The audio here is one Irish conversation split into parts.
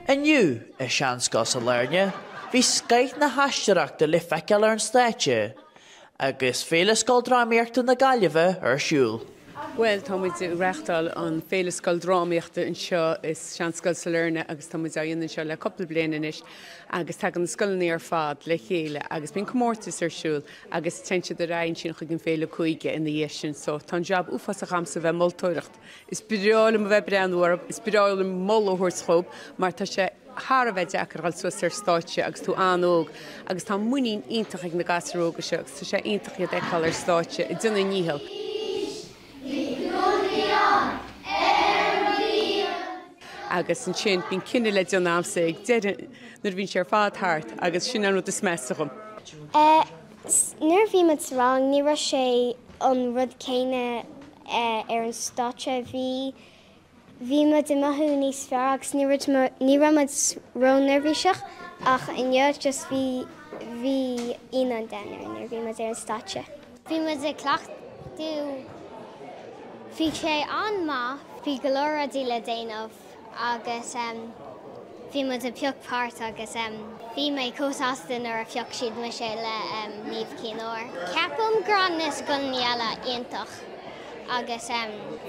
Aniu is Scoil Sailerna, bhí scait na haisteachta le feiceáil ar an stáitse, agus féle Scoildrámaíochta na gaeilge ar siúl. Well, tá muid reachtáil an féle Scoildrámaíochta in seo is Scoil Sailerna agus tá muid aon seo le coppla bliana inis agus tá an scoilnaí ar fad le chéile agus bíon Comórtas ar siúl agus teinte de rainn sin chuig an féle chuige in dhéis sin so tá job uafas a chamsa bheith moltóireacht. Is bireáil am bheith breanúar, is bireáil am moll ó thuairscóp, mar tá sé Har a bheith deacar gáil suas ar stáitse agus tú anóg agus tá muín iontach ag na gasróga seo agus tá sé iontach iad eáil ar stáitse I duna níhil. Agus an sin bín cinenne le an amsa ag nuair bhín sé ar fád thart agus sin anú is measachum. Nuair bhí mat rang, ní raibh sé an rud céine ar an stáitse Bhí me de maithú níos fearr agus ní raibh rón nervhíseach ach inniuh just bhí inan déanaí nuair bhí me ar an stáitse. Bhí me de cleachtú bhí sé an maith bhí go leor a dtí le déanamh agus bhí me de peoch páirt agus bhí mé cósastain ar a pheoch siad me sé le níomh cíneoir. Ceapam gran na scoilnaí eile iontach agus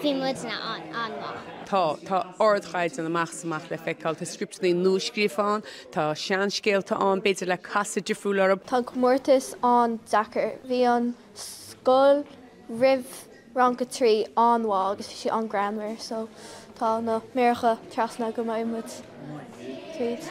bhí mudna an maith. Tá ordchaid an amachsamach le feiceáil tá scriptnaí nuascríomháin, tá seanscéalta an beidir le casa difriúil arab. Tá Comórtas an dachar, bhí an scoil rih ranca trí anháil agus bhí sé an grammar, so tá na méarcha trasna go maimid tríd.